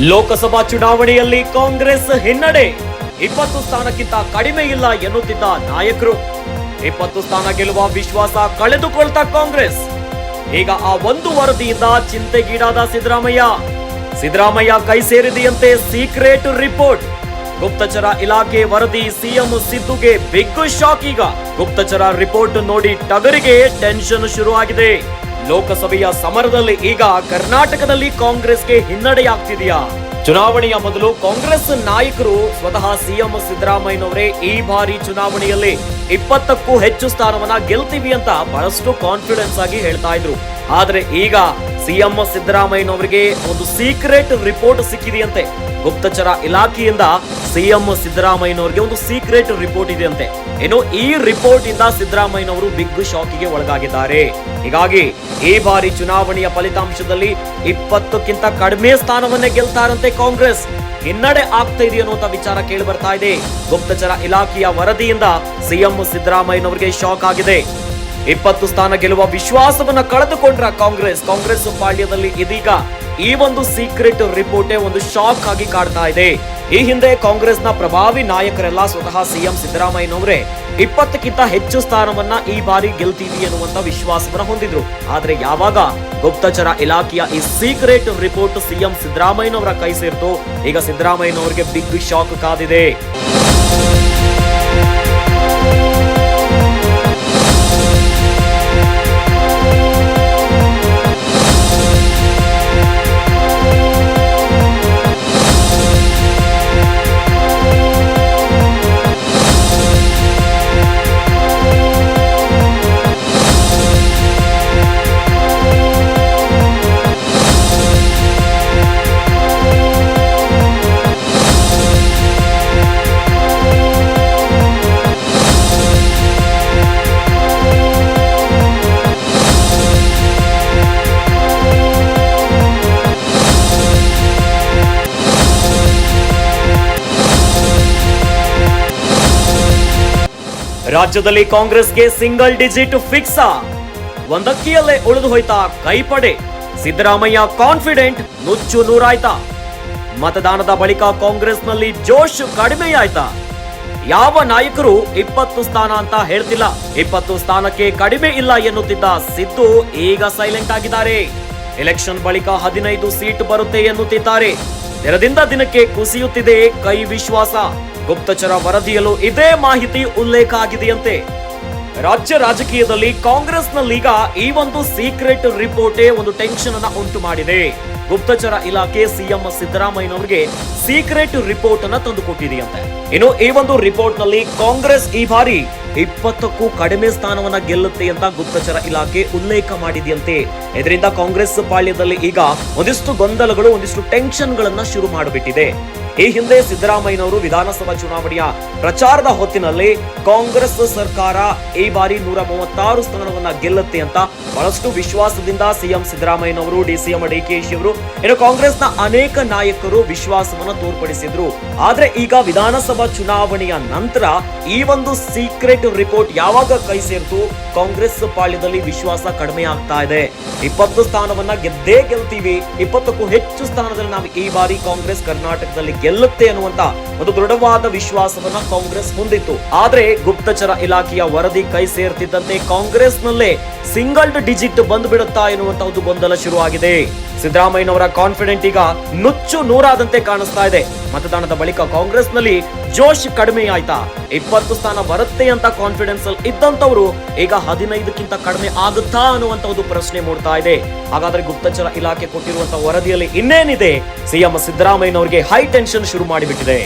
ಲೋಕಸಭಾ ಚುನಾವಣೆಯಲ್ಲಿ ಕಾಂಗ್ರೆಸ್ ಹಿನ್ನಡೆ, 20 ಸ್ಥಾನಕ್ಕಿಂತ ಕಡಿಮೆ ಇಲ್ಲ ಎನ್ನುತ್ತಿದ್ದ ನಾಯಕರು. 20 ಸ್ಥಾನ ಗೆಲ್ಲುವ ವಿಶ್ವಾಸ ಕಳೆದುಕೊಳ್ತಾ ಕಾಂಗ್ರೆಸ್. ಈಗ ಆ ಒಂದು ವರದಿಯಿಂದ ಚಿಂತೆಗೀಡಾದ ಸಿದ್ದರಾಮಯ್ಯ ಕೈ ಸೇರಿದೆಯಂತೆ ಸೀಕ್ರೆಟ್ ರಿಪೋರ್ಟ್. ಗುಪ್ತಚರ ಇಲಾಖೆ ವರದಿ ಸಿಎಂ ಸಿದ್ದುಗೆ ಬಿಗ್ ಶಾಕ್. ಈಗ ಗುಪ್ತಚರ ರಿಪೋರ್ಟ್ ನೋಡಿ ಟಗರಿಗೆ ಟೆನ್ಷನ್ ಶುರು ಆಗಿದೆ. ಲೋಕಸಭೆಯ ಸಮರದಲ್ಲಿ ಈಗ ಕರ್ನಾಟಕದಲ್ಲಿ ಕಾಂಗ್ರೆಸ್ಗೆ ಹಿನ್ನಡೆಯಾಗ್ತಿದೆಯಾ? ಚುನಾವಣೆಯ ಮೊದಲು ಕಾಂಗ್ರೆಸ್ ನಾಯಕರು ಸ್ವತಃ ಸಿಎಂ ಸಿದ್ದರಾಮಯ್ಯನವರೇ ಈ ಬಾರಿ ಚುನಾವಣೆಯಲ್ಲಿ 20ಕ್ಕೂ ಹೆಚ್ಚು ಸ್ಥಾನವನ್ನ ಗೆಲ್ತೀವಿ ಅಂತ ಬಹಳಷ್ಟು ಕಾನ್ಫಿಡೆನ್ಸ್ ಆಗಿ ಹೇಳ್ತಾ ಇದ್ರು. ಆದ್ರೆ ಈಗ ಸಿಎಂ ಸಿದ್ದರಾಮಯ್ಯನವರಿಗೆ ಒಂದು ಸೀಕ್ರೆಟ್ ರಿಪೋರ್ಟ್ ಸಿಕ್ಕಿದೆಯಂತೆ. ಗುಪ್ತಚರ ಇಲಾಖೆಯಿಂದ ಸಿಎಂ ಸಿದ್ದರಾಮಯ್ಯನವರಿಗೆ ಒಂದು ಸೀಕ್ರೆಟ್ ರಿಪೋರ್ಟ್ ಇದೆಯಂತೆ. ಇನ್ನು ಈ ರಿಪೋರ್ಟ್ ಇಂದ ಸಿದ್ದರಾಮಯ್ಯನವರು ಬಿಗ್ ಶಾಕಿಗೆ ಒಳಗಾಗಿದ್ದಾರೆ. ಹೀಗಾಗಿ ಈ ಬಾರಿ ಚುನಾವಣೆಯ ಫಲಿತಾಂಶದಲ್ಲಿ 20ಕ್ಕಿಂತ ಕಡಿಮೆ ಸ್ಥಾನವನ್ನೇ ಗೆಲ್ತಾರಂತೆ ಕಾಂಗ್ರೆಸ್. ಹಿನ್ನಡೆ ಆಗ್ತಾ ಇದೆ ಅನ್ನುವಂತ ವಿಚಾರ ಕೇಳಿ ಬರ್ತಾ ಇದೆ. ಗುಪ್ತಚರ ಇಲಾಖೆಯ ವರದಿಯಿಂದ ಸಿಎಂ ಸಿದ್ದರಾಮಯ್ಯನವರಿಗೆ ಶಾಕ್ ಆಗಿದೆ. 20 ಸ್ಥಾನ ಗೆಲ್ಲುವ ವಿಶ್ವಾಸವನ್ನ ಕಳೆದುಕೊಂಡ್ರ ಕಾಂಗ್ರೆಸ್ ಪಾಳ್ಯದಲ್ಲಿ ಇದೀಗ ಈ ಒಂದು ಸೀಕ್ರೆಟ್ ರಿಪೋರ್ಟೇ ಒಂದು ಶಾಕ್ ಆಗಿ ಕಾಡ್ತಾ ಇದೆ. ಈ ಹಿಂದೆ ಕಾಂಗ್ರೆಸ್ನ ಪ್ರಭಾವಿ ನಾಯಕರೆಲ್ಲ ಸ್ವತಃ ಸಿಎಂ ಸಿದ್ದರಾಮಯ್ಯನವರೇ 20ಕ್ಕಿಂತ ಹೆಚ್ಚು ಸ್ಥಾನವನ್ನ ಈ ಬಾರಿ ಗೆಲ್ತೀವಿ ಎನ್ನುವಂತ ವಿಶ್ವಾಸವನ್ನ ಹೊಂದಿದ್ರು. ಆದ್ರೆ ಯಾವಾಗ ಗುಪ್ತಚರ ಇಲಾಖೆಯ ಈ ಸೀಕ್ರೆಟ್ ರಿಪೋರ್ಟ್ ಸಿಎಂ ಸಿದ್ದರಾಮಯ್ಯನವರ ಕೈ ಸೇರಿತು, ಈಗ ಸಿದ್ದರಾಮಯ್ಯನವರಿಗೆ ಬಿಗ್ ಶಾಕ್ ಕಾದಿದೆ. ರಾಜ್ಯದಲ್ಲಿ ಕಾಂಗ್ರೆಸ್ಗೆ ಸಿಂಗಲ್ ಡಿಜಿಟ್ ಫಿಕ್ಸ್. ಒಂದಕ್ಕಿಯಲ್ಲೇ ಉಳಿದು ಹೋಯ್ತಾ ಕೈಪಡೆ. ಸಿದ್ದರಾಮಯ್ಯ ಕಾನ್ಫಿಡೆಂಟ್, ನುಚ್ಚು ನೂರಾಯ್ತಾ? ಮತದಾನದ ಬಳಿಕ ಕಾಂಗ್ರೆಸ್ನಲ್ಲಿ ಜೋಶ್ ಕಡಿಮೆಯಾಯ್ತಾ? ಯಾವ ನಾಯಕರು 20 ಸ್ಥಾನ ಅಂತ ಹೇಳ್ತಿಲ್ಲ. 20 ಸ್ಥಾನಕ್ಕೆ ಕಡಿಮೆ ಇಲ್ಲ ಎನ್ನುತ್ತಿದ್ದ ಸಿದ್ದು ಈಗ ಸೈಲೆಂಟ್ ಆಗಿದ್ದಾರೆ. ಎಲೆಕ್ಷನ್ ಬಳಿಕ 15 ಸೀಟ್ ಬರುತ್ತೆ ಎನ್ನುತ್ತಿದ್ದಾರೆ. ದಿನದಿಂದ ದಿನಕ್ಕೆ ಕುಸಿಯುತ್ತಿದೆ ಕೈ ವಿಶ್ವಾಸ. ಗುಪ್ತಚರ ವರದಿಯಲ್ಲೂ ಇದೇ ಮಾಹಿತಿ ಉಲ್ಲೇಖ ಆಗಿದೆಯಂತೆ. ರಾಜ್ಯ ರಾಜಕೀಯದಲ್ಲಿ ಕಾಂಗ್ರೆಸ್ನಲ್ಲೀಗ ಈ ಒಂದು ಸೀಕ್ರೆಟ್ ರಿಪೋರ್ಟೇ ಒಂದು ಟೆನ್ಷನ್ ಅನ್ನ ಉಂಟು ಮಾಡಿದೆ. ಗುಪ್ತಚರ ಇಲಾಖೆ ಸಿಎಂ ಸಿದ್ದರಾಮಯ್ಯನವರಿಗೆ ಸೀಕ್ರೆಟ್ ರಿಪೋರ್ಟ್ ಅನ್ನ ತಂದುಕೊಟ್ಟಿದೆಯಂತೆ. ಇನ್ನು ಈ ಒಂದು ರಿಪೋರ್ಟ್ ನಲ್ಲಿ ಕಾಂಗ್ರೆಸ್ ಈ ಬಾರಿ 20ಕ್ಕೂ ಕಡಿಮೆ ಸ್ಥಾನವನ್ನ ಗೆಲ್ಲುತ್ತೆ ಅಂತ ಗುಪ್ತಚರ ಇಲಾಖೆ ಉಲ್ಲೇಖ ಮಾಡಿದೆಯಂತೆ. ಇದರಿಂದ ಕಾಂಗ್ರೆಸ್ ಪಾಳ್ಯದಲ್ಲಿ ಈಗ ಒಂದಿಷ್ಟು ಗೊಂದಲಗಳು, ಒಂದಿಷ್ಟು ಟೆನ್ಷನ್ ಗಳನ್ನ ಶುರು ಮಾಡಿಬಿಟ್ಟಿದೆ. ಈ ಹಿಂದೆ ಸಿದ್ದರಾಮಯ್ಯನವರು ವಿಧಾನಸಭಾ ಚುನಾವಣೆಯ ಪ್ರಚಾರದ ಹೊತ್ತಿನಲ್ಲಿ ಕಾಂಗ್ರೆಸ್ ಸರ್ಕಾರ ಈ ಬಾರಿ 136 ಸ್ಥಾನವನ್ನ ಗೆಲ್ಲುತ್ತೆ ಅಂತ ಬಹಳಷ್ಟು ವಿಶ್ವಾಸದಿಂದ ಸಿಎಂ ಸಿದ್ದರಾಮಯ್ಯನವರು, ಡಿಸಿಎಂ ಡಿಕೆಶಿ ಅವರು, ಇನ್ನು ಕಾಂಗ್ರೆಸ್ನ ಅನೇಕ ನಾಯಕರು ವಿಶ್ವಾಸವನ್ನ ತೋರ್ಪಡಿಸಿದ್ರು. ಆದ್ರೆ ಈಗ ವಿಧಾನಸಭಾ ಚುನಾವಣೆಯ ನಂತರ ಈ ಒಂದು ಸೀಕ್ರೆಟ್ ರಿಪೋರ್ಟ್ ಯಾವಾಗ ಕೈ ಸೇರಿತು, ಕಾಂಗ್ರೆಸ್ ಪಾಳ್ಯದಲ್ಲಿ ವಿಶ್ವಾಸ ಕಡಿಮೆ ಆಗ್ತಾ ಇದೆ. 20 ಸ್ಥಾನವನ್ನ ಗೆದ್ದೇ ಗೆಲ್ತೀವಿ, 20ಕ್ಕೂ ಹೆಚ್ಚು ಸ್ಥಾನದಲ್ಲಿ ನಾವು ಈ ಬಾರಿ ಕಾಂಗ್ರೆಸ್ ಕರ್ನಾಟಕದಲ್ಲಿ ಗೆಲ್ಲುತ್ತೆ ಅನ್ನುವಂತ ಒಂದು ದೃಢವಾದ ವಿಶ್ವಾಸವನ್ನ ಕಾಂಗ್ರೆಸ್ ಹೊಂದಿತ್ತು. ಆದ್ರೆ ಗುಪ್ತಚರ ಇಲಾಖೆಯ ವರದಿ ಕೈ ಸೇರ್ತಿದ್ದಂತೆ ಕಾಂಗ್ರೆಸ್ನಲ್ಲೇ ಸಿಂಗಲ್ ಡಿಜಿಟ್ ಬಂದು ಬಿಡುತ್ತಾ ಎನ್ನುವಂತ ಒಂದು ಗೊಂದಲ ಶುರುವಾಗಿದೆ. ಸಿದ್ದರಾಮಯ್ಯನವರ ಕಾನ್ಫಿಡೆಂಟ್ ಈಗ ನುಚ್ಚು ನೂರಾದಂತೆ ಕಾಣಿಸ್ತಾ ಇದೆ. ಮತದಾನದ ಬಳಿಕ ಕಾಂಗ್ರೆಸ್ನಲ್ಲಿ ಜೋಶ್ ಕಡಿಮೆ ಆಯ್ತಾ? 20 ಸ್ಥಾನ ಬರುತ್ತೆ ಅಂತ ಕಾನ್ಫಿಡೆನ್ಸ್ ಅಲ್ಲಿ ಇದ್ದಂತವರು ಈಗ 15ಕ್ಕಿಂತ ಕಡಿಮೆ ಆಗುತ್ತಾ ಅನ್ನುವಂತ ಒಂದು ಪ್ರಶ್ನೆ ಮೂಡ್ತಾ ಇದೆ. ಹಾಗಾದ್ರೆ ಗುಪ್ತಚರ ಇಲಾಖೆ ಕೊಟ್ಟಿರುವಂತಹ ವರದಿಯಲ್ಲಿ ಇನ್ನೇನಿದೆ? ಸಿಎಂ ಸಿದ್ದರಾಮಯ್ಯನವರಿಗೆ ಹೈ ಟೆನ್ಷನ್ ಶುರು ಮಾಡಿಬಿಟ್ಟಿದೆ.